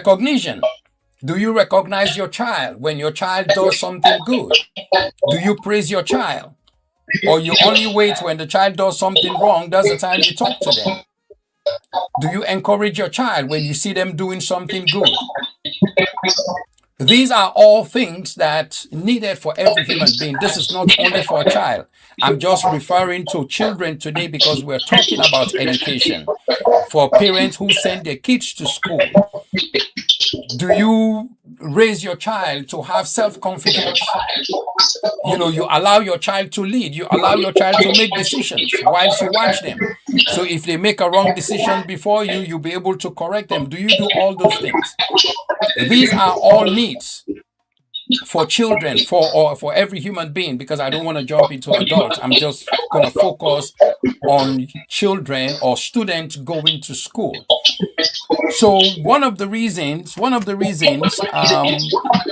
recognition. Do you recognize your child when your child does something good? Do you praise your child? Or you only wait when the child does something wrong? That's the time you talk to them. Do you encourage your child when you see them doing something good? These are all things that needed for every human being. This is not only for a child. I'm just referring to children today because we're talking about education. For parents who send their kids to school, do you raise your child to have self-confidence? You allow your child to lead. You allow your child to make decisions whilst you watch them. So if they make a wrong decision before you, you'll be able to correct them. Do you do all those things? These are all needs for children, for every human being, because I don't want to jump into adults. I'm just going to focus on children or students going to school. So one of the reasons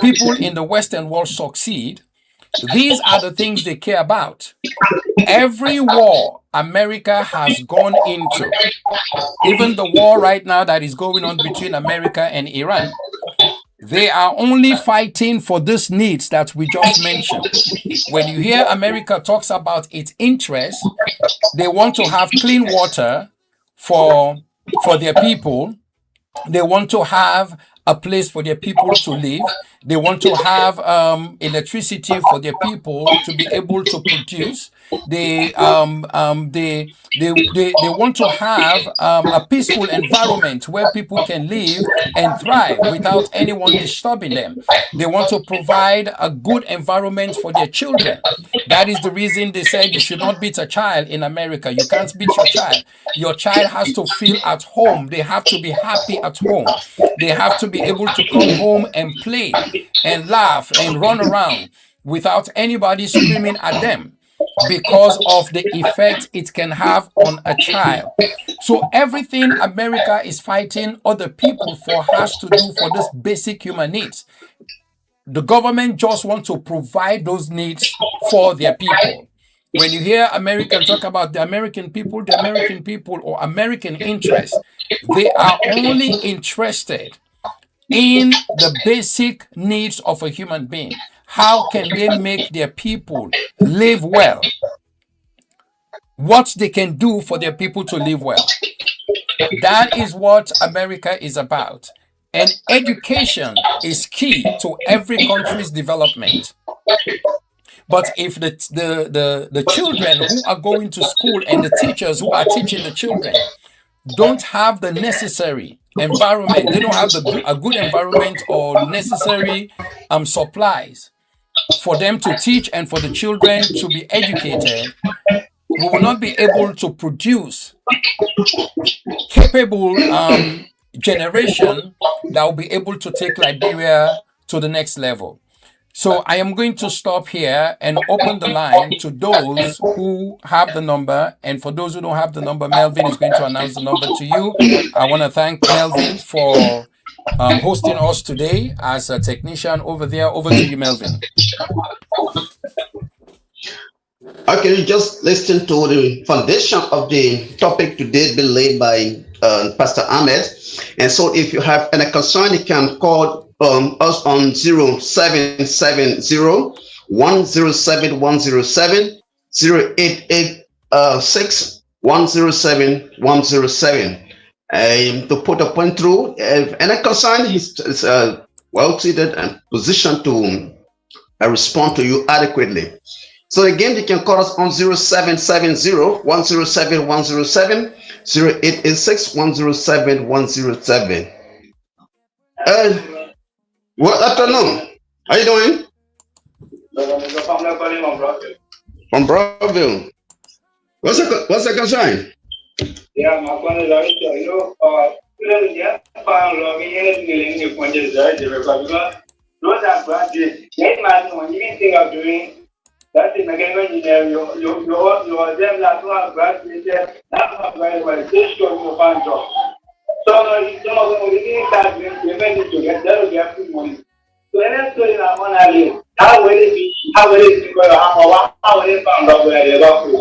people in the Western world succeed, these are the things they care about. Every war America has gone into, even the war right now that is going on between America and Iran, they are only fighting for these needs that we just mentioned. When you hear America talks about its interests, they want to have clean water for their people. They want to have a place for their people to live. They want to have electricity for their people to be able to produce. They want to have a peaceful environment where people can live and thrive without anyone disturbing them. They want to provide a good environment for their children. That is the reason they said you should not beat a child in America. You can't beat your child. Your child has to feel at home. They have to be happy at home. They have to be able to come home and play and laugh and run around without anybody screaming at them, because of the effect it can have on a child. So everything America is fighting other people for has to do for this basic human needs. The government just wants to provide those needs for their people. When you hear Americans talk about the American people or American interests, they are only interested in the basic needs of a human being. How can they make their people live well? What they can do for their people to live well. That is what America is about. And education is key to every country's development. But if the children who are going to school and the teachers who are teaching the children don't have the necessary environment, they don't have a good environment or necessary supplies for them to teach and for the children to be educated, we will not be able to produce capable generation that will be able to take Liberia to the next level. So I am going to stop here and open the line to those who have the number. And for those who don't have the number, Melvin is going to announce the number to you. I want to thank Melvin for hosting us today as a technician over there. Over to you, Melvin. Okay, you just listen to the foundation of the topic today being laid by Pastor Ahmed. And so if you have any concern, you can call us on 0770-107-107, 0886-107-107. To put a point through, any concern, he's well treated and positioned to respond to you adequately. So again, you can call us on 0770-107-107, 0886-107-107. Good afternoon. How you doing? From Broadville. What's the concern? Yeah, my phone is already that's the mechanical engineer. You are them that have graduated, that have graduated, this show you find job. So some of them will begin start doing payment to get that will get free money. So any story in our money, how will it be? How will it be? How will it find out where they go to?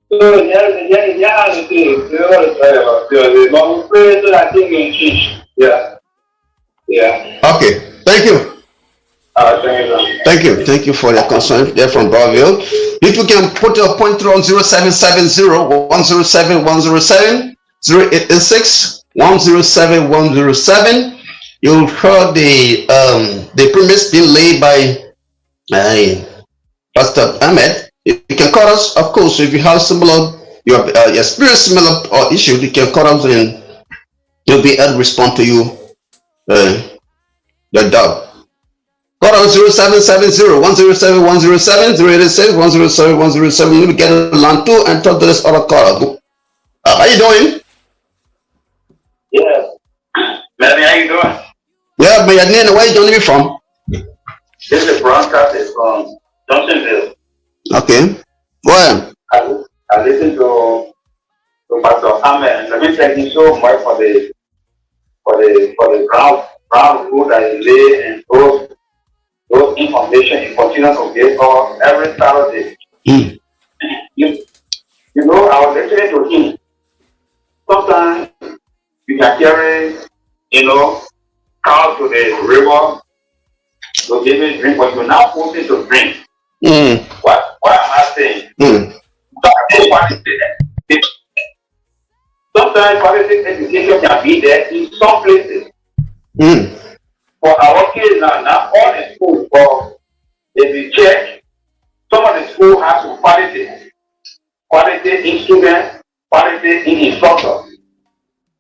So yeah, the thing. We pray so that thing will change. Yeah. Yeah. Okay. Thank you. Thank you. Thank you for your concern there from Browville. If you can put your point through on 0770-107-107, you'll heard the premise being laid by Pastor Ahmed. You can call us, of course, if you have similar, you have experience similar issues, you can call us and you'll be able to respond to you, your doubt. Call on 0770-107-107, 086-107-107. Let me get a line two and talk to this other caller. How you doing? Yes. Manny, how you doing? Yeah, but your name, where you joining me from? This is broadcast from Johnsonville. Okay. Go ahead. I listen to Pastor Ahmed. Let me thank you so much for the ground food that you lay and those information you continue to give us every Saturday. Mm. You know, I was listening to him. Sometimes you can carry, cows to the river to give it drink, but you're now forcing to drink. Mm. What am I saying? Mm. Sometimes quality education can be there in some places. Mm. For our kids now, not all the schools, but if you check, some of the schools have some quality in students, quality in instructors.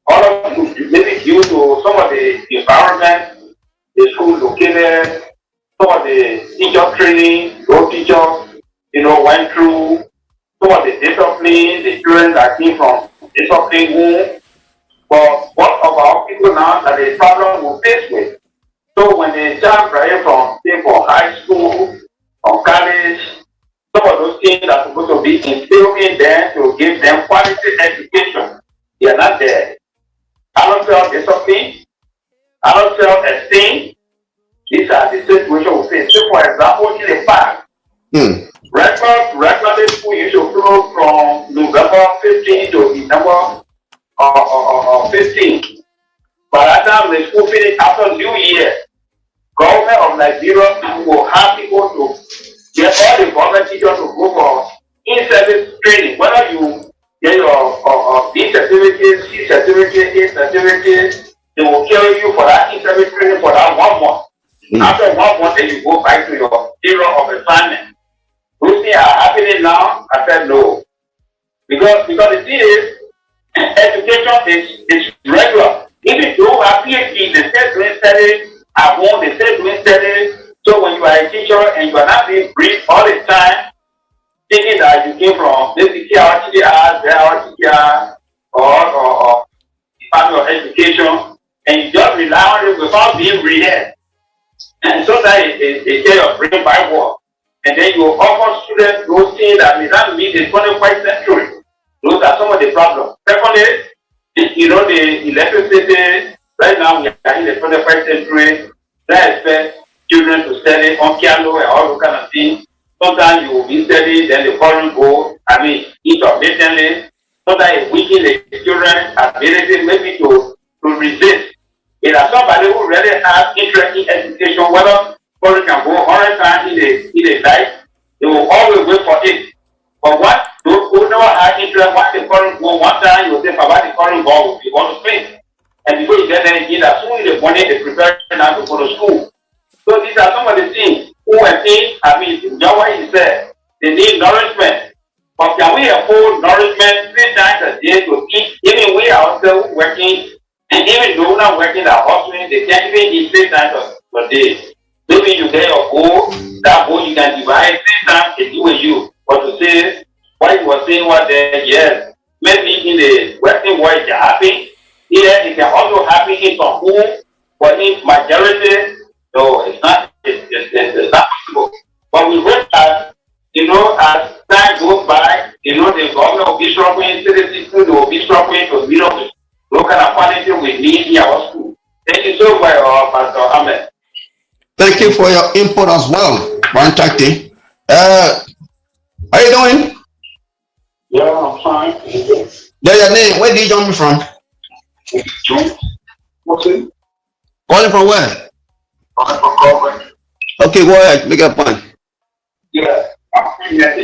All of it maybe due to some of the environment, the school located, some of the teacher training, those teachers, went through, some of the discipline, the students that came from discipline home. But what of our people now that the problem we're faced with? So when they start graduate from high school or college, some of those things that are supposed to be instilled in them to give them quality education, they are not there. I don't self-discipline, I don't self-esteem. These are the situations we face. So for example, in the past, regular school used to close from November 15 to December 15. By that time, the school finished after New Year. Government of Nigeria will have people to get all the government teachers to go for in-service training. Whether you get your B certificate, C certificate, A certificate, they will carry you for that in-service training for that 1 month. After 1 month, then you go back to your area of assignment. Those things are happening now. I said no. Because the thing is, education is regular. Even though our PhD, they still doing study at home, they still doing study. So when you are a teacher and you are not being briefed all the time, thinking that you came from maybe TR, or Department of Education, and you just rely on it without being read. And so that it get your brain by work. And then you offer students those things that may not meet the 21st century. Those are some of the problems. Secondly, the electricity, right now we are in the 21st century. They expect children to study on piano and all those kind of things. Sometimes you will be studying, then the current go, intermittently. Sometimes it weaken the children's ability maybe to resist. If somebody who really has interest in education, whether person can go 100 times in a life, they will always wait for it. But what those who never had interest, what the current go one time, you will say, Papa, the current go will be on the screen. And before you get there, as soon as the morning, they prepare now to go to school. So these are some of the things who I think, Jawai is there. They need nourishment. But can we afford nourishment 3 times a day to eat? Even we ourselves working, and even though we're not working at hospital, they can't even eat 3 times a day. Maybe you get your goal, that goal you can divide 3 times a day with you. But to say, what you were saying was that, yes, maybe in the Western world it can happen. Here it can also happen in some home, but in majority, no, it's not possible. But we hope that, as time goes by, the government will be struggling, citizens will be struggling to meet up with what kind of quality we need in our school. Thank you so much, Pastor Ahmed. Thank you for your input as well, Brian Takti. How you doing? Yeah, I'm fine. Yeah, your name. Where did you join me from? Muslim, Calling from where? calling from government. Okay, go ahead. Make a point. Yeah, I'm saying that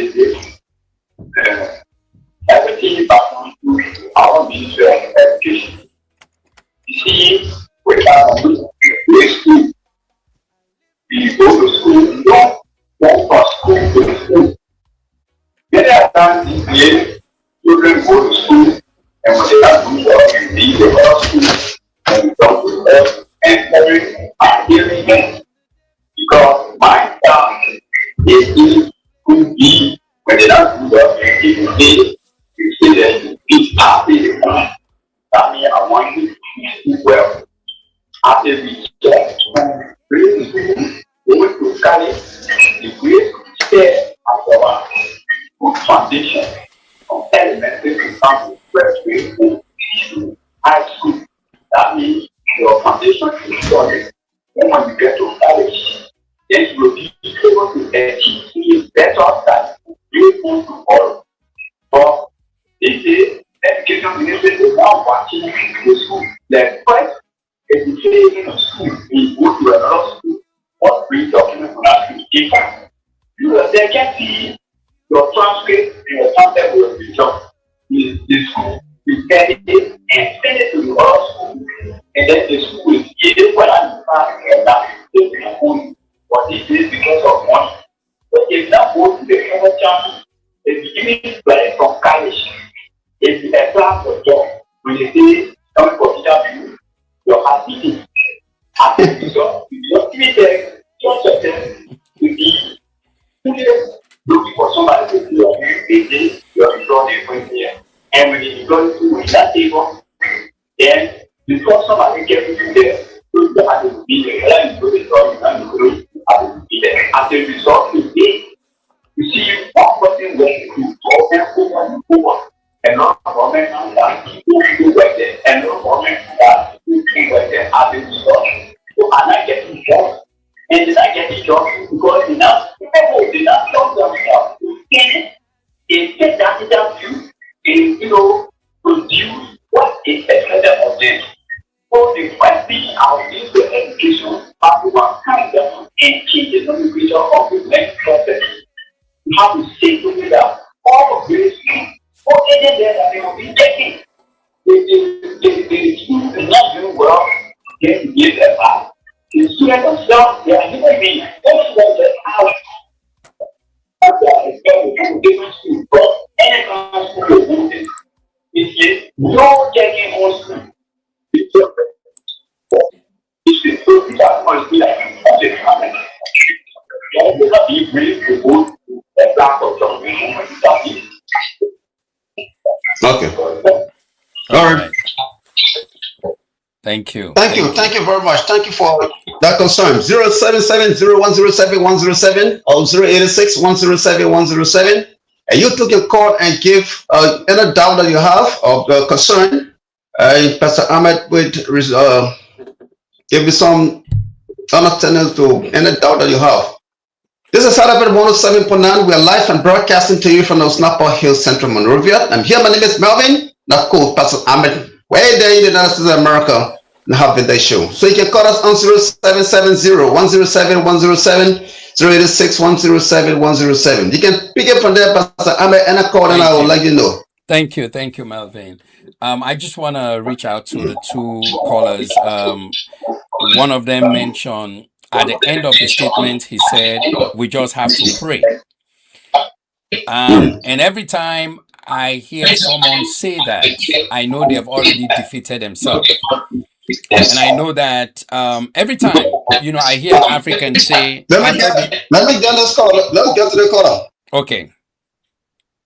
everything is back on to our Ministry of Education. You see, we school. We go to school, we don't go from school to school. Many a times in the children go to school, and when they have to work, they leave the school, and we come to work, and every hearing because my time is could be when they don't do work, and if you say that it's after the time, that means I want you to do well. After we check, bring going to carry the great step of our good foundation of elementary to first grade to high school. That means your foundation is solid. And when you get to college, then you will be able to achieve better than you want to follow. But they say education ministry is now watching the school. The first education in school is go to another school. What brings documents will have to be different. They can see your transcript and your content will be done. The school will get it and send it to the other school. And then the school will give it what I'm saying that they can hold. But this is because of money. But if that goes to the other channel, the beginning like from college, if you apply for job, when you say coming for interview, your heart beating. After the result, you don't give it just of them to be looking for somebody to do your day, your employee for here. And when you go to that table, then before somebody gets you there, you have to be there. Whether you go to the job, you have to be there. As a result, you see one person working to over. And not government and that people work there, and not government that people work there as a result. So I'm not getting jobs. And did I get the job because people did not job themselves to get that interview and produce what is expected of them. So the first thing I'll do the education have to kind them and change the nomenclature of the next process. You have to sit together all of these things. Then there they will be taking. The students are not doing well, then you give them back. The students themselves, they are human beings. Those students are out. Different schools, but any kind of school you go to, it's no taking on school. It's so that must be like a comment. There will not be willing to go to a black or something. Okay. All right. Thank you. Thank you very much. Thank you for that concern. 077-0107-107 or 086-107-107. And you took your call and give any doubt that you have or concern. Pastor Ahmed would give you some understanding to any doubt that you have. This is Sarabet 107.9. We are live and broadcasting to you from the Snapper Hill Central Monrovia. I'm here. My name is Melvin. Not cool, Pastor Ahmed. Way there in the United States of America and having that show. So you can call us on 0770-107-107, 086-107-107. You can pick up from there, Pastor Ahmed, and I call and I will let you know. Thank you, Melvin. I just want to reach out to the two callers. One of them mentioned at the end of the statement, he said, we just have to pray. And every time I hear someone say that, I know they have already defeated themselves. And I know that every time, I hear an African say... Let me get this call. Let's get to the caller. Okay.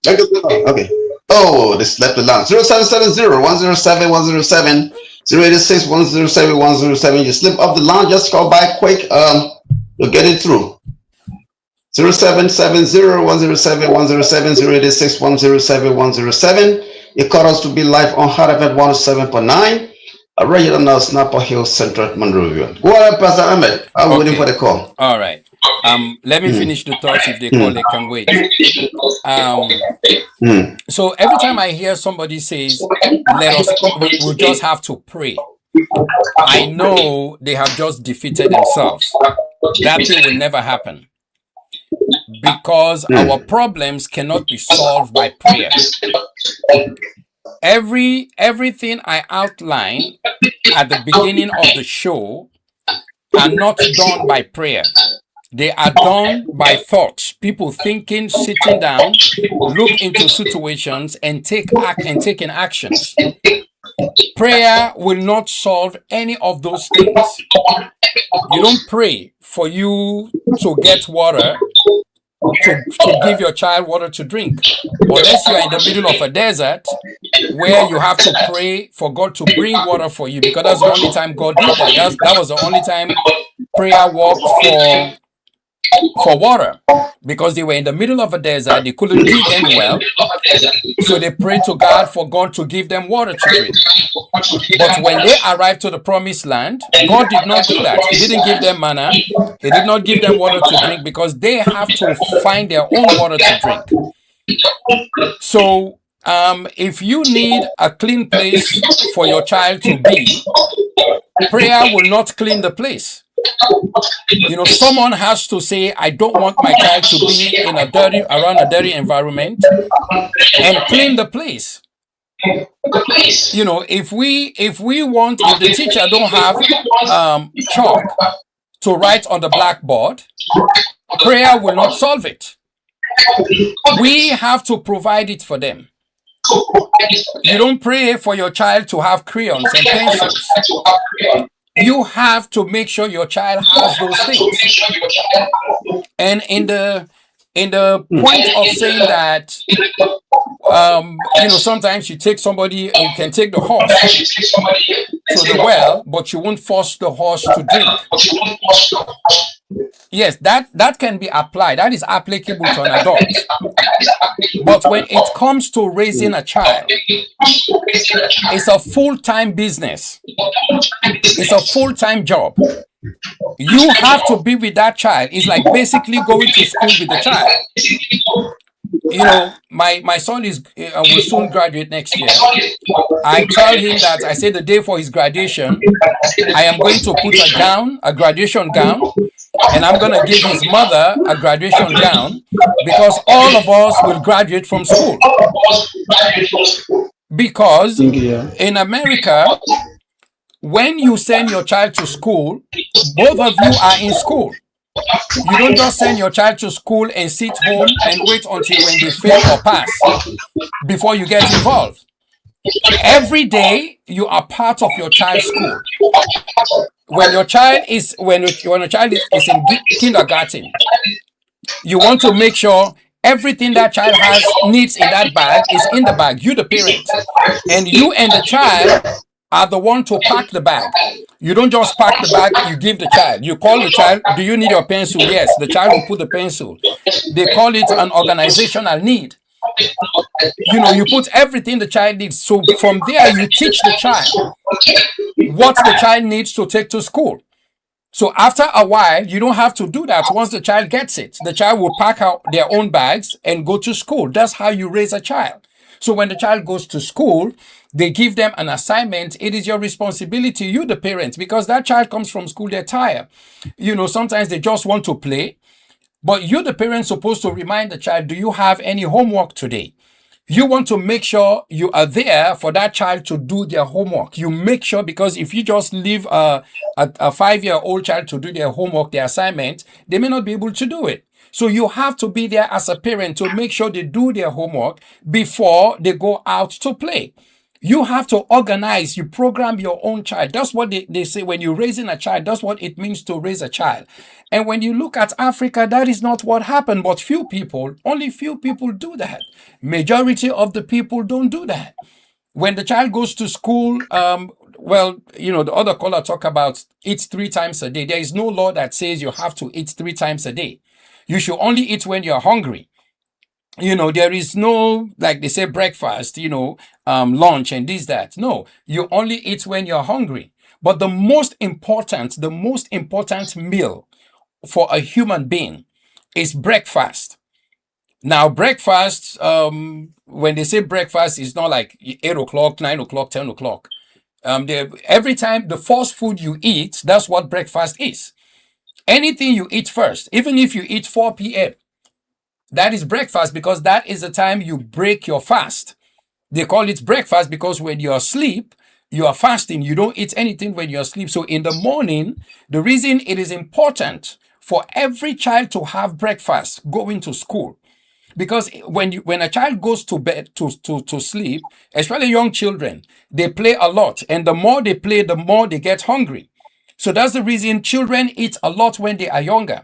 Okay. Oh, this left the line. 0770-107-107, 086-107-107. You slip up the line, just call back quick. You'll get it through. 0770-107-107, 086-107-107. You call us to be live on Hard FM 107.9. Right on our Snapper Hill Central Monrovia. Go ahead, Pastor Ahmed. I'm waiting for the call. All right. Let me finish the thoughts. If they call, they can wait. So every time I hear somebody says, we'll just have to pray. I know they have just defeated themselves. That thing will never happen because our problems cannot be solved by prayer. Everything I outlined at the beginning of the show are not done by prayer. They are done by thoughts. People thinking, sitting down, look into situations and taking actions. Prayer will not solve any of those things. You don't pray for you to get water, to give your child water to drink, unless you are in the middle of a desert where you have to pray for God to bring water for you, because that's the only time God did that. That was the only time prayer worked for water, because they were in the middle of a desert. They couldn't dig any well, so they prayed to God for God to give them water to drink. But when they arrived to the promised land, God did not do that. He didn't give them manna. He did not give them water to drink, because they have to find their own water to drink. So if you need a clean place for your child to be, prayer will not clean the place. Someone has to say, I don't want my child to be in around a dirty environment, and clean the place. If the teacher don't have chalk to write on the blackboard, prayer will not solve it. We have to provide it for them. You don't pray for your child to have crayons and pencils. You have to make sure your child has those things. And in the point of saying that, sometimes you take somebody, you can take the horse to the well, but you won't force the horse to drink. Yes, that can be applied. That is applicable to an adult. But when it comes to raising a child, it's a full-time business. It's a full-time job. You have to be with that child. It's like basically going to school with the child. My son will soon graduate next year. I tell him that, I say the day for his graduation, I am going to put a graduation gown, and I'm going to give his mother a graduation gown, because all of us will graduate from school. Because in America, when you send your child to school, both of you are in school. You don't just send your child to school and sit home and wait until when they fail or pass before you get involved. Every day you are part of your child's school. When your child is in kindergarten, you want to make sure everything that child needs in that bag is in the bag. You, the parent, and you and the child are the one to pack the bag. You don't just pack the bag, you give the child. You call the child, do you need your pencil? Yes, the child will put the pencil. They call it an organizational need. You put everything the child needs. So from there, you teach the child what the child needs to take to school. So after a while, you don't have to do that. Once the child gets it, the child will pack out their own bags and go to school. That's how you raise a child. So when the child goes to school, they give them an assignment. It is your responsibility, you the parents, because that child comes from school, they're tired. Sometimes they just want to play. But you, the parents, supposed to remind the child, do you have any homework today? You want to make sure you are there for that child to do their homework. You make sure, because if you just leave a 5-year-old child to do their homework, their assignment, they may not be able to do it. So you have to be there as a parent to make sure they do their homework before they go out to play. You have to organize, you program your own child. That's what they say when you're raising a child. That's what it means to raise a child. And when you look at Africa, that is not what happened. But only few people do that. Majority of the people don't do that. When the child goes to school, the other caller talk about eat 3 times a day. There is no law that says you have to eat 3 times a day. You should only eat when you're hungry. There is no, like they say, breakfast, lunch and this, that. No, you only eat when you're hungry. But the most important meal for a human being is breakfast. Now, breakfast, when they say breakfast, it's not like 8 o'clock, 9 o'clock, 10 o'clock. Every time the first food you eat, that's what breakfast is. Anything you eat first, even if you eat 4 p.m., that is breakfast because that is the time you break your fast. They call it breakfast because when you're asleep, you are fasting. You don't eat anything when you're asleep. So in the morning, the reason it is important for every child to have breakfast going to school, because when a child goes to bed to sleep, especially young children, they play a lot, and the more they play, the more they get hungry. So that's the reason children eat a lot when they are younger.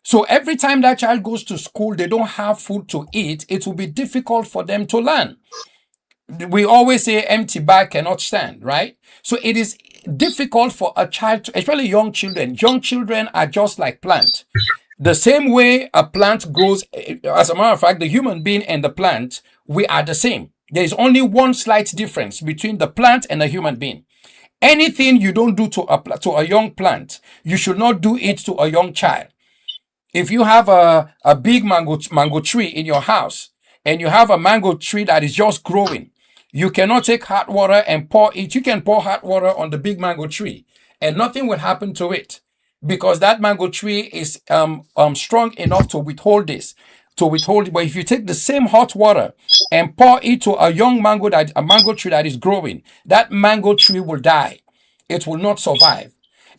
So every time that child goes to school, they don't have food to eat, it will be difficult for them to learn. We always say empty bag cannot stand, right? So it is difficult for a child, especially young children. Young children are just like plants. The same way a plant grows, as a matter of fact, the human being and the plant, we are the same. There is only one slight difference between the plant and the human being. Anything you don't do to a young plant, you should not do it to a young child. If you have a big mango tree in your house and you have a mango tree that is just growing, you cannot take hot water and pour it. You can pour hot water on the big mango tree and nothing will happen to it because that mango tree is strong enough to withhold this. But if you take the same hot water and pour it to a young mango tree that is growing, that mango tree will die. It will not survive.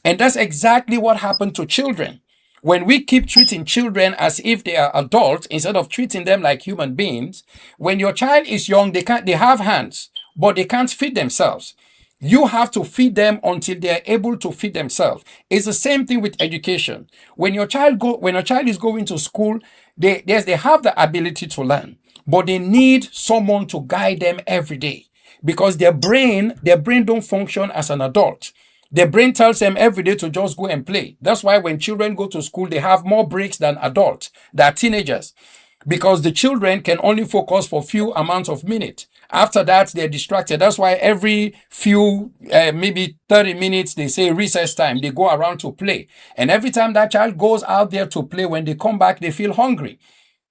And that's exactly what happened to children. When we keep treating children as if they are adults instead of treating them like human beings, when your child is young, they have hands, but they can't feed themselves. You have to feed them until they are able to feed themselves. It's the same thing with education. When a child is going to school, they have the ability to learn, but they need someone to guide them every day because their brain don't function as an adult. Their brain tells them every day to just go and play. That's why when children go to school, they have more breaks than adults, that teenagers, because the children can only focus for few amounts of minutes. After that, they're distracted. That's why every few, maybe 30 minutes, they say recess time, they go around to play. And every time that child goes out there to play, when they come back, they feel hungry.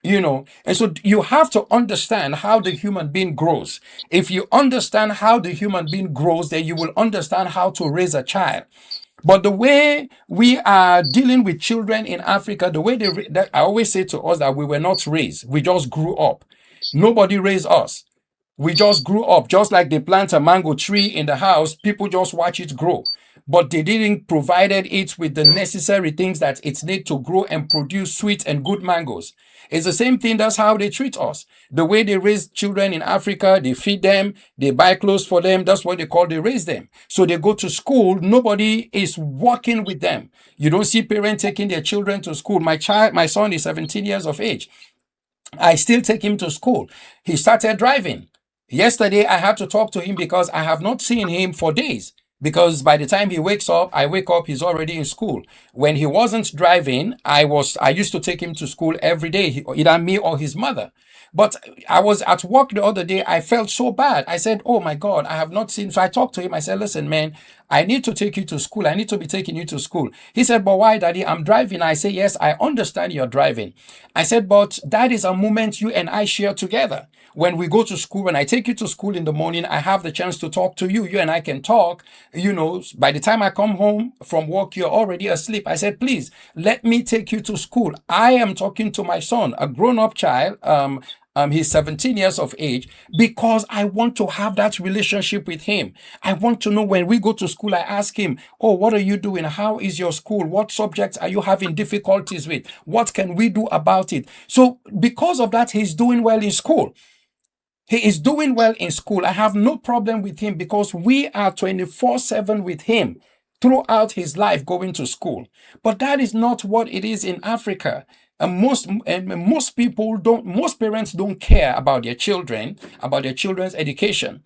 And so you have to understand how the human being grows. If you understand how the human being grows, then you will understand how to raise a child. But the way we are dealing with children in Africa, the way I always say to us that we were not raised, we just grew up. Nobody raised us. We just grew up. Just like they plant a mango tree in the house, people just watch it grow. But they didn't provide it with the necessary things that it needs to grow and produce sweet and good mangoes. It's the same thing. That's how they treat us. The way they raise children in Africa, they feed them, they buy clothes for them. That's what they raise them. So they go to school. Nobody is working with them. You don't see parents taking their children to school. My son is 17 years of age. I still take him to school. He started driving. Yesterday, I had to talk to him because I have not seen him for days. Because by the time he wakes up, I wake up, he's already in school. When he wasn't driving, I used to take him to school every day, either me or his mother. But I was at work the other day. I felt so bad. I said, oh my God, I have not seen. So I talked to him. I said, listen, man, I need to take you to school. I need to be taking you to school. He said, but why, Daddy? I'm driving. I say, yes, I understand you're driving. I said, but that is a moment you and I share together. When we go to school, when I take you to school in the morning, I have the chance to talk to you. You and I can talk. By the time I come home from work, you're already asleep. I said, please, let me take you to school. I am talking to my son, a grown-up child. He's 17 years of age, because I want to have that relationship with him. I want to know when we go to school, I ask him, oh, what are you doing? How is your school? What subjects are you having difficulties with? What can we do about it? So because of that, he's doing well in school. He is doing well in school. I have no problem with him because we are 24/7 with him throughout his life going to school. But that is not what it is in Africa. And most parents don't care about their children's education.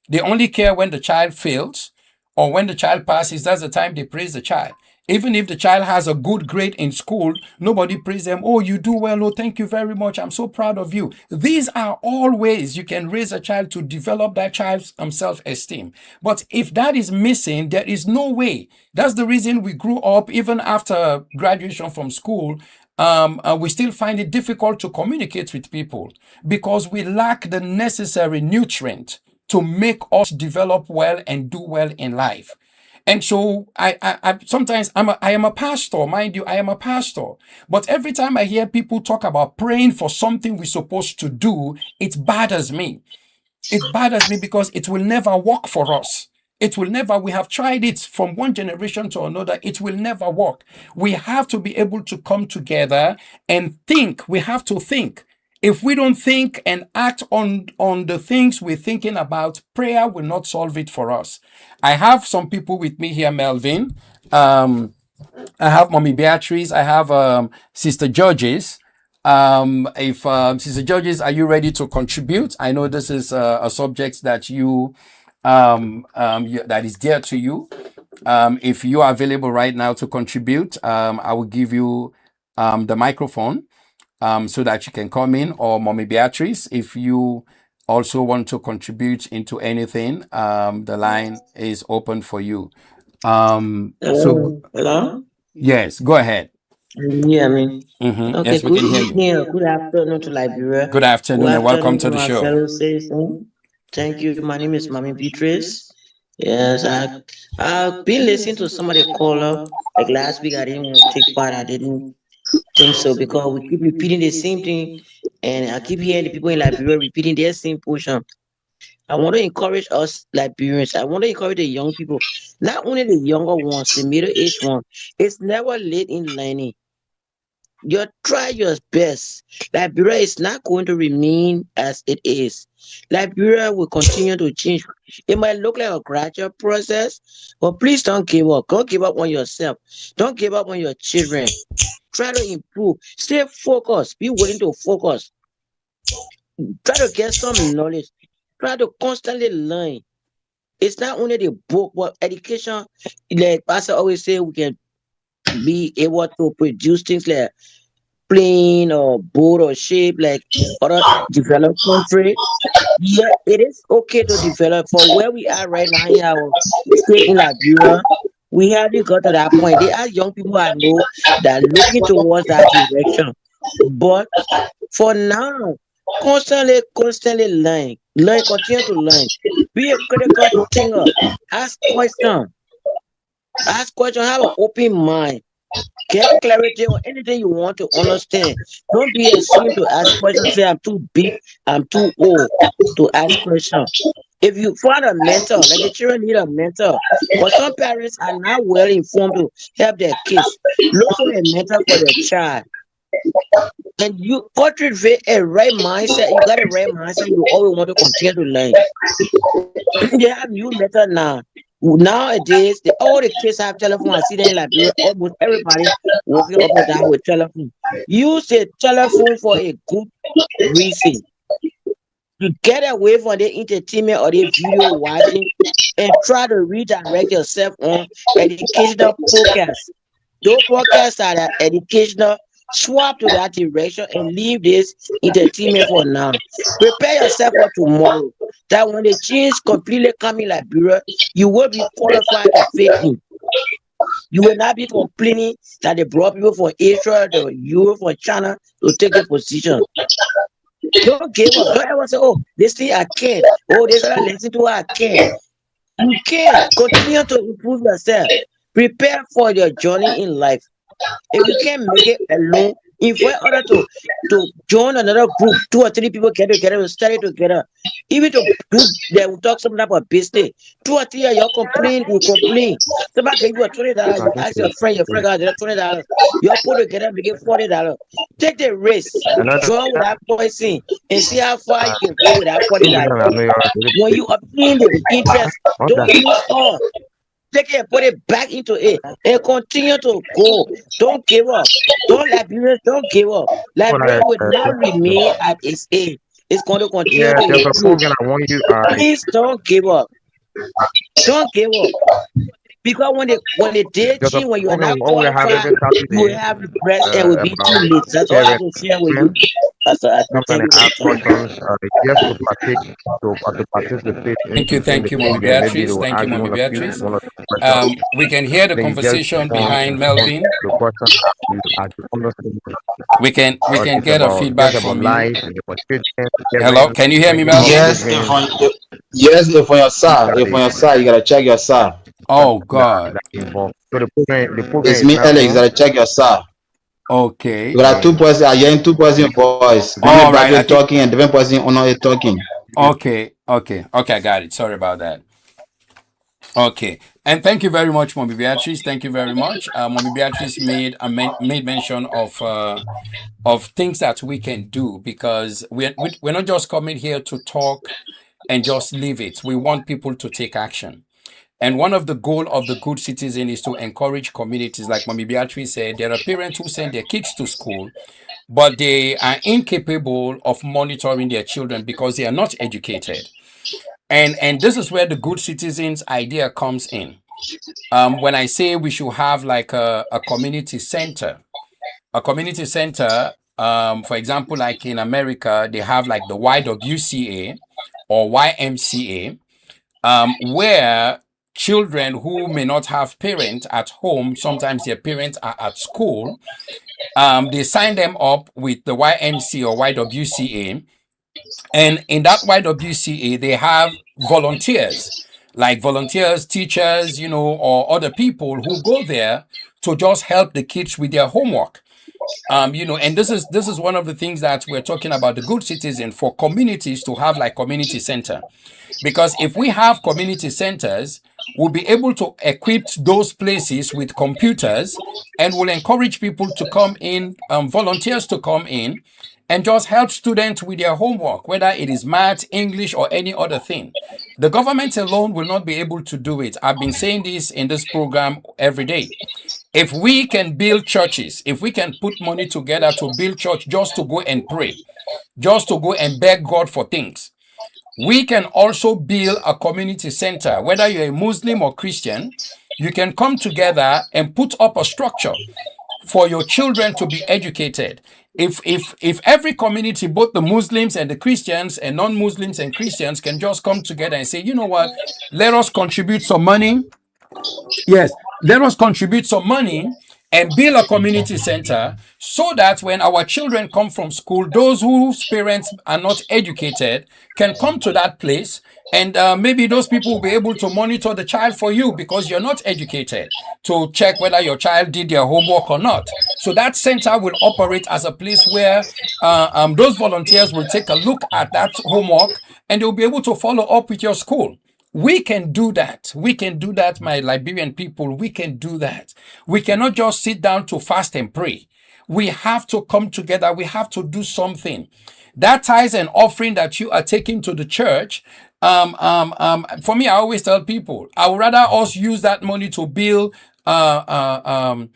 They only care when the child fails or when the child passes. That's the time they praise the child. Even if the child has a good grade in school, nobody praise them. Oh, you do well. Oh, thank you very much. I'm so proud of you. These are all ways you can raise a child to develop that child's self-esteem. But if that is missing, there is no way. That's the reason we grew up, even after graduation from school, we still find it difficult to communicate with people because we lack the necessary nutrient to make us develop well and do well in life. And so I sometimes I am a pastor, mind you, I am a pastor. But every time I hear people talk about praying for something we're supposed to do, it bothers me. It bothers me because it will never work for us. It will never, we have tried it from one generation to another. It will never work. We have to be able to come together and think. We have to think. If we don't think and act on the things we're thinking about, prayer will not solve it for us. I have some people with me here, Melvin. I have Mommy Beatrice. I have Sister Georges. If Sister Georges, are you ready to contribute? I know this is a subject that that is dear to you. If you are available right now to contribute, I will give you the microphone so that you can come in, or Mommy Beatrice, if you also want to contribute into anything, the line is open for you. Hello? Yes, go ahead. Yeah, I mean. Mm-hmm. Okay, Yes, we good can hear you. evening, good afternoon to Liberia. Good afternoon and welcome to the my show. fellow citizens. Thank you. My name is Mami Beatrice. Yes, I've been listening to some of the caller. Like last week, I didn't want to take part. I didn't think so because we keep repeating the same thing, and I keep hearing the people in Liberia repeating their same portion. I want to encourage us Liberians. I want to encourage the young people, not only the younger ones, the middle-aged one. It's never late in learning. You try your best. Liberia is not going to remain as it is. Liberia will continue to change. It might look like a gradual process, but please don't give up. Don't give up on yourself. Don't give up on your children. Try to improve. Stay focused. Be willing to focus. Try to get some knowledge. Try to constantly learn. It's not only the book, but education. Like Pastor always say, we can be able to produce things like plane or boat or shape like other developed country. Yeah, it is okay to develop. For where we are right now in our state in Liberia, we haven't got to that point. There are young people I know that are looking towards that direction. But for now, constantly learn, continue to learn. Be a critical thinker. Ask questions. Ask questions. Have an open mind. Get clarity on anything you want to understand. Don't be ashamed to ask questions. Say I'm too big, I'm too old to ask questions. If you find a mentor, like the children need a mentor, but some parents are not well informed to help their kids. Look for a mentor for their child. And you cultivate a right mindset. You got a right mindset. You always want to continue to learn. They have new method now. Nowadays, all the kids have telephone. I see them in Liberia. Almost everybody walking up and down with telephone. Use the telephone for a good reason. To get away from the entertainment or the video watching and try to redirect yourself on educational podcasts. Those podcasts are educational. Swap to that direction and leave this entertainment for now. Prepare yourself for tomorrow. That when the change completely come in Liberia, you will be qualified to fit in. You will not be complaining that they brought people from Israel, or Europe, or China to take the position. Don't give up. Don't ever say, oh, this thing I can't. Oh, this other listen to I can't. You can continue to improve yourself. Prepare for your journey in life. If you can't make it alone, invite others to join another group. 2 or 3 people get together and study together. Even to do, they will talk something about business. 2 or 3 of you complain, you complain. Somebody give you a $20, you ask your friend got $20. You all put together and get $40. Take the risk, join with that person, and see how far you can go with that $40. When you obtain the interest, don't lose all. Take it and put it back into it and continue to go. Don't give up. Don't give up. Liberia will not remain at its age. It's going to continue to improve. Please don't give up. Don't give up. Because when they There's a teaching, when you are program not what we have qualified, every you will Saturday have the breast and will be too about late. That's all I parent can share with you. treatment. That's all I can Come tell and you ask for the time. questions. Just to partake, to participate in the Thank you, Mommy program. Maybe they Beatrice. will Thank you, ask Mommy one of you Beatrice. one or two questions. We can hear the Then you just conversation respond behind to Melvin. the question you ask the conversation. We can It's get a about just feedback about from you. life and about treatment, Hello, parents, can you hear me, drinking Melvin? Yes, if on your side, you gotta check your side. Oh God. that involved. So the program It's is me, not Alex. You on. gotta check your side. Okay. You got two person. I hearing two person voice. One All is right. I Bradley think. talking, and different person on it talking. Okay. I got it. Sorry about that. Okay, and thank you very much, Mommy Beatrice. Thank you very much. Mommy Beatrice made mention of things that we can do, because we're not just coming here to talk and just leave it. We want people to take action. And one of the goal of the Good Citizen is to encourage communities. Like Mommy Beatrice said, there are parents who send their kids to school, but they are incapable of monitoring their children because they are not educated. And this is where the Good Citizens idea comes in. When I say we should have like a community center, for example, like in America, they have like the YWCA or YMCA, where children who may not have parents at home, sometimes their parents are at school, they sign them up with the YMCA or YWCA. And in that YWCA, they have volunteers, like volunteers, teachers, or other people who go there to just help the kids with their homework. And this is one of the things that we're talking about, the Good Citizen, for communities to have like community center. Because if we have community centers, we'll be able to equip those places with computers, and we'll encourage people to come in, volunteers to come in and just help students with their homework, whether it is math, English, or any other thing. The government alone will not be able to do it. I've been saying this in this program every day. If we can build churches, if we can put money together to build church just to go and pray, just to go and beg God for things, we can also build a community center. Whether you're a Muslim or Christian, you can come together and put up a structure for your children to be educated. If every community, both the Muslims and the Christians and non-Muslims and Christians, can just come together and say, you know what, let us contribute some money. Yes, let us contribute some money and build a community center, so that when our children come from school, those whose parents are not educated can come to that place, and maybe those people will be able to monitor the child for you because you're not educated, to check whether your child did their homework or not. So that center will operate as a place where those volunteers will take a look at that homework, and they'll be able to follow up with your school. We can do that. We can do that, my Liberian people. We can do that. We cannot just sit down to fast and pray. We have to come together. We have to do something. That tithes and offering that you are taking to the church, for me, I always tell people, I would rather us use that money to build a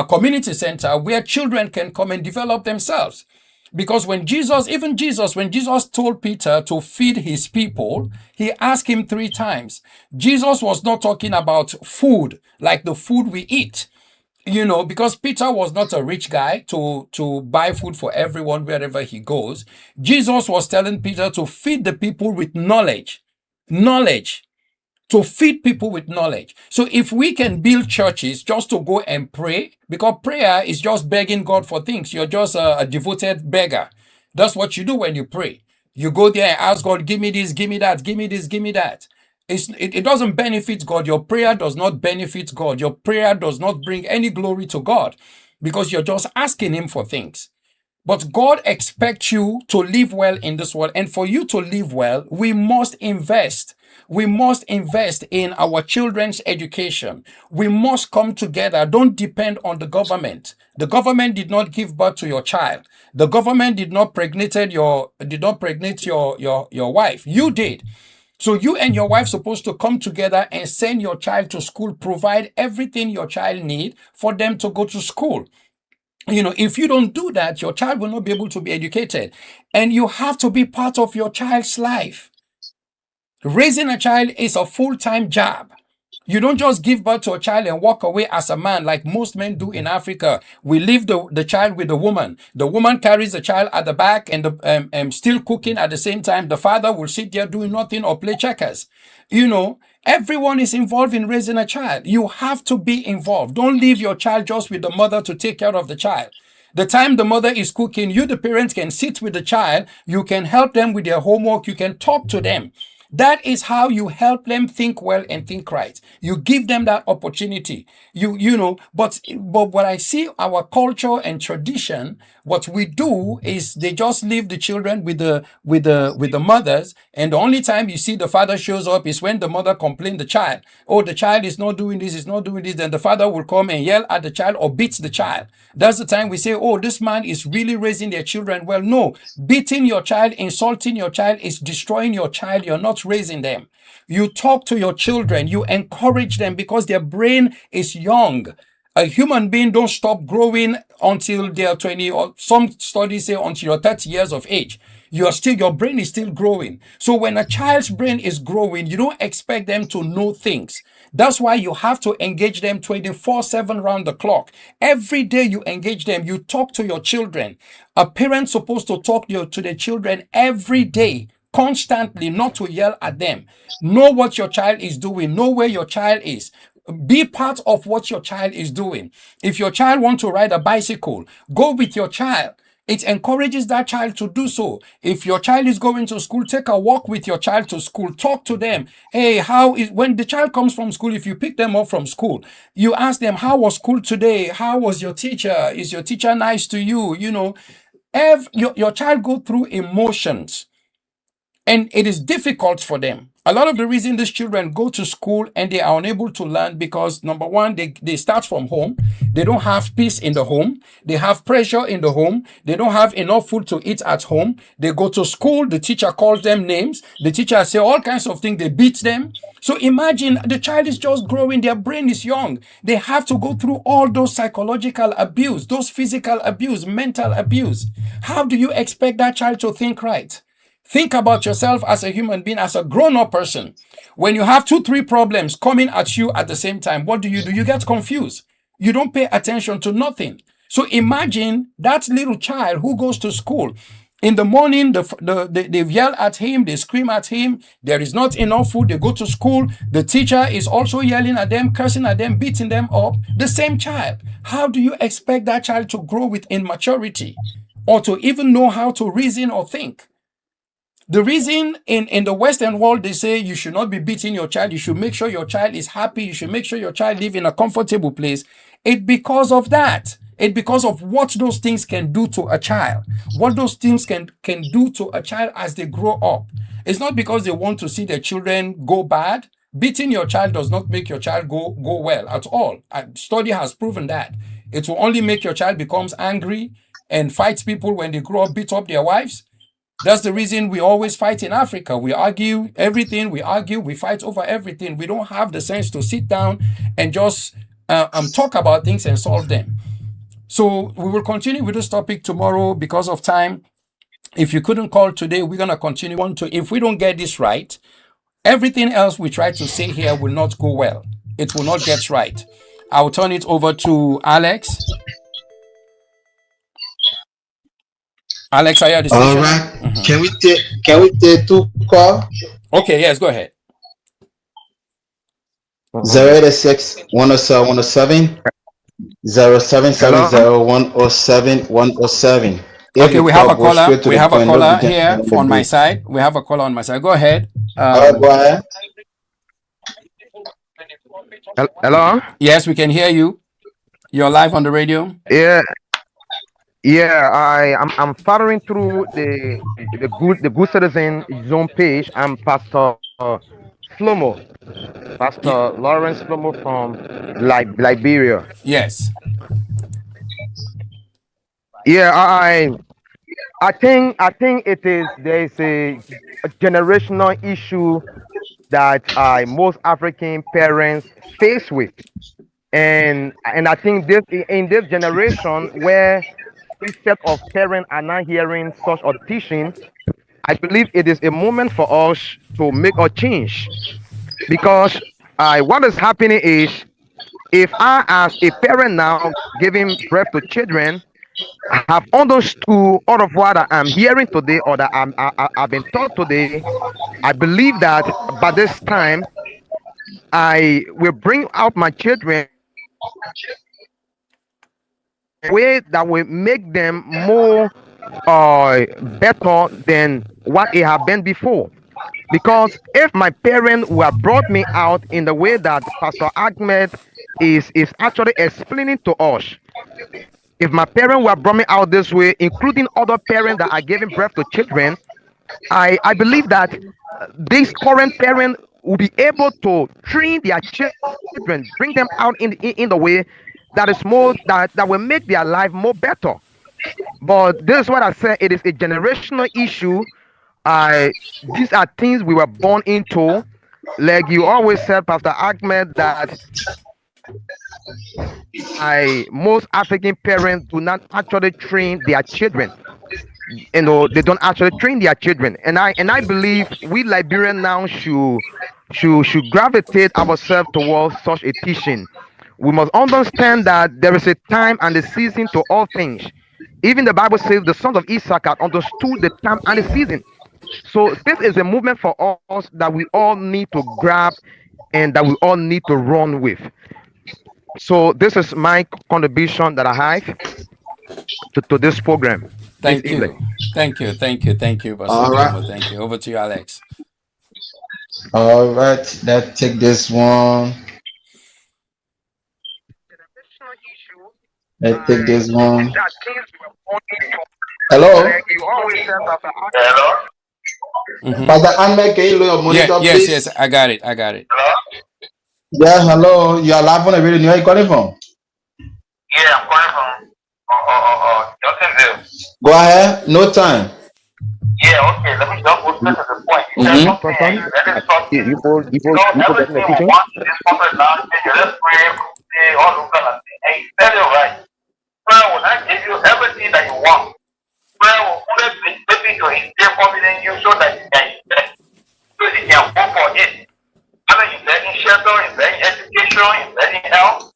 community center where children can come and develop themselves. Because when Jesus told Peter to feed his people, he asked him 3 times. Jesus was not talking about food like the food we eat, because Peter was not a rich guy to buy food for everyone wherever he goes. Jesus was telling Peter to feed the people with knowledge. To feed people with knowledge. So if we can build churches just to go and pray, because prayer is just begging God for things. You're just a devoted beggar. That's what you do when you pray. You go there and ask God, give me this, give me that, give me this, give me that. It doesn't benefit God. Your prayer does not benefit God. Your prayer does not bring any glory to God, because you're just asking him for things. But God expects you to live well in this world. And for you to live well, we must invest. We must invest in our children's education. We must come together. Don't depend on the government. The government did not give birth to your child. The government did not pregnate your wife. You did. So you and your wife supposed to come together and send your child to school, provide everything your child need for them to go to school. If you don't do that, your child will not be able to be educated. And you have to be part of your child's life. Raising a child is a full-time job. You don't just give birth to a child and walk away as a man like most men do in Africa. We leave the child with the woman. The woman carries the child at the back and still cooking at the same time. The father will sit there doing nothing or play checkers. You know, everyone is involved in raising a child. You have to be involved. Don't leave your child just with the mother to take care of the child. The time the mother is cooking, you, the parents, can sit with the child. You can help them with their homework. You can talk to them. That is how you help them think well and think right. You give them that opportunity. But what I see, our culture and tradition, what we do is they just leave the children with the mothers, and the only time you see the father shows up is when the mother complains the child. Oh, the child is not doing this, is not doing this. Then the father will come and yell at the child or beats the child. That's the time we say, oh, this man is really raising their children well. No, beating your child, insulting your child is destroying your child. You're not raising them. You talk to your children, you encourage them because their brain is young. A human being don't stop growing until they're 20, or some studies say until you're 30 years of age. Your brain is still growing. So when a child's brain is growing, you don't expect them to know things. That's why you have to engage them 24/7 round the clock. Every day you engage them, you talk to your children. A parent's supposed to talk to their children every day, constantly, not to yell at them. Know what your child is doing. Know where your child is. Be part of what your child is doing. If your child wants to ride a bicycle, go with your child. It encourages that child to do so. If your child is going to school, take a walk with your child to school. Talk to them. Hey, when the child comes from school, if you pick them up from school, you ask them, how was school today? How was your teacher? Is your teacher nice to you? You know, your child go through emotions, and it is difficult for them. A lot of the reason these children go to school and they are unable to learn because, number one, they start from home. They don't have peace in the home. They have pressure in the home. They don't have enough food to eat at home. They go to school. The teacher calls them names. The teacher say all kinds of things. They beat them. So imagine the child is just growing. Their brain is young. They have to go through all those psychological abuse, those physical abuse, mental abuse. How do you expect that child to think right? Think about yourself as a human being, as a grown-up person. When you have 2-3 problems coming at you at the same time, what do? You get confused. You don't pay attention to nothing. So imagine that little child who goes to school. In the morning, they yell at him, they scream at him. There is not enough food. They go to school. The teacher is also yelling at them, cursing at them, beating them up. The same child. How do you expect that child to grow with immaturity or to even know how to reason or think? The reason in the Western world, they say you should not be beating your child. You should make sure your child is happy. You should make sure your child live in a comfortable place. It's because of that. It's because of what those things can do to a child. What those things can do to a child as they grow up. It's not because they want to see their children go bad. Beating your child does not make your child go well at all. Study has proven that. It will only make your child becomes angry and fights people when they grow up, beat up their wives. That's the reason we always fight in Africa. We argue everything. We fight over everything. We don't have the sense to sit down and just talk about things and solve them. So we will continue with this topic tomorrow because of time. If you couldn't call today, we're going to continue on to, if we don't get this right, everything else we try to say here will not go well. It will not get right. I will turn it over to Alex. Alex, are you at the station? All right. Can we take 2 calls? Okay, yes, go ahead. 086 107 107 0770 107 107. Okay, we have a caller. We have a caller here on my side. We have a caller on my side. Go ahead. Go ahead. Hello? Yes, we can hear you. You're live on the radio. Yeah, I'm following through the Good Citizen Zone page. I'm Pastor Flomo, Pastor Lawrence Flomo from Liberia. Yes. Yeah, I think there is a generational issue that most African parents face with, and I think in this generation where this set of parents are not hearing such a teaching, I believe it is a moment for us to make a change, because what is happening is, if I, as a parent now, giving birth to children, have understood all of what I am hearing today, or that I've been taught today, I believe that by this time I will bring out my children in a way that will make them more better than what it have been before. Because if my parents were brought me out in the way that Pastor Ahmed is actually explaining to us, if my parents were brought me out this way, including other parents that are giving birth to children, I believe that these current parents will be able to train their children, bring them out in the way that is more, that will make their life more better. But this is what I said, it is a generational issue. These are things we were born into. Like you always said, Pastor Ahmed, that most African parents do not actually train their children. They don't actually train their children, and I believe we Liberians now should gravitate ourselves towards such a teaching. We must understand that there is a time and a season to all things. Even the Bible says the sons of Issachar understood the time and the season. So this is a movement for us that we all need to grab and that we all need to run with. So this is my contribution that I have to this program. Thank this you. evening. Thank you. Thank you. Thank you, Pastor All right. Jomo. Thank you. Over to you, Alex. All right. Let's take this one. Let's take this one. Hello. Hello? Mhm. Pastor Ahmed, can you lower your monitor, Yeah, please? yes. I got it. Yeah, hello. You are live on the video. Where are you calling from? Yeah, I'm calling from Johnsonville. Go ahead. No time. Yeah, okay, let me just go straight to the point. You said something and you let it talk. You Everything we want in this corporate now, you let's pray, all those kind of things. And you said it right. Prayer will not give you everything that you want. Prayer will only be maybe to instill confidence in you so that you can invest, so you can work for it. Whether you invest in shelter, invest in education, invest in health,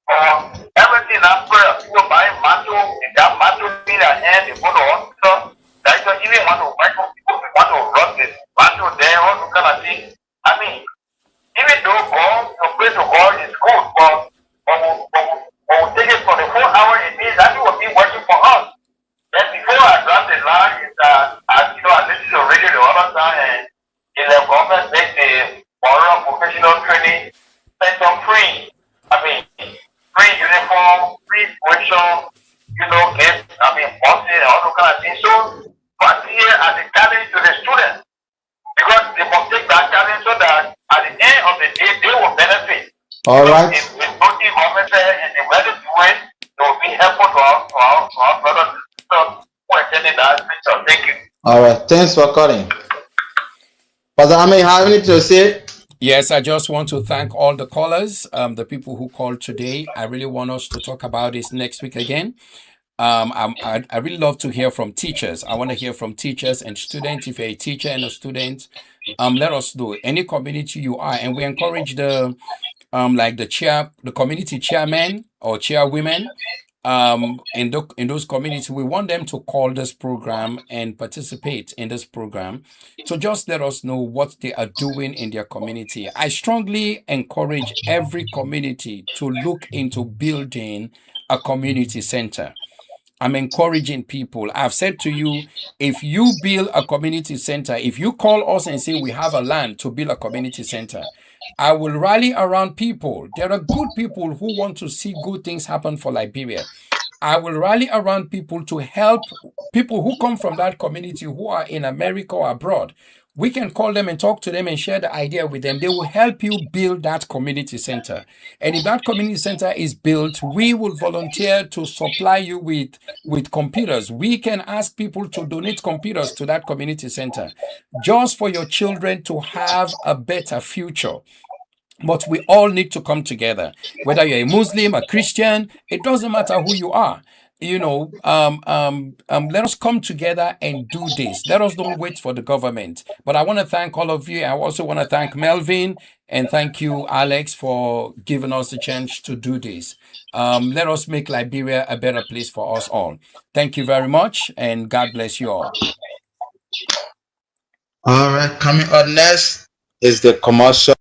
or everything that prayer. People buy mantle, if that mantle in their hand, they go to hospital. That you even want to work on people, want to run this mantle there, all those kind of things. I mean, even though God, your prayer to God is good, but we'll take it for the 4 hour it means that will be working for us. Then before I drop the line, is as you know, I listen to radio the other time, and the government make the moral professional training center free. I mean, free uniform, free tuition, get, busing and all those kind of things. So, but here as a challenge to the students, because they must take that challenge so that at the end of the day, they will benefit. All right. If the government is ready to do it, it will be helpful to our brothers and sisters who are attending that lecture. Thank you. All right. Thanks for calling. Pastor Ahmed, have anything to say? Yes, I just want to thank all the callers, the people who called today. I really want us to talk about this next week again. I really love to hear from teachers. I want to hear from teachers and students. If you're a teacher and a student, let us know any community you are, and we encourage the community chairman or chairwomen in those communities. We want them to call this program and participate in this program. So just let us know what they are doing in their community. I strongly encourage every community to look into building a community center. I'm encouraging people. I've said to you, if you build a community center, if you call us and say we have a land to build a community center, I will rally around people. There are good people who want to see good things happen for Liberia. I will rally around people to help people who come from that community who are in America or abroad. We can call them and talk to them and share the idea with them. They will help you build that community center. And if that community center is built, we will volunteer to supply you with computers. We can ask people to donate computers to that community center just for your children to have a better future. But we all need to come together. Whether you're a Muslim, a Christian, it doesn't matter who you are. let us come together and do this. Let us don't wait for the government. But I want to thank all of you. I also want to thank Melvin and thank you, Alex, for giving us the chance to do this. Let us make Liberia a better place for us all. Thank you very much, and God bless you all. All right, coming up next is the commercial.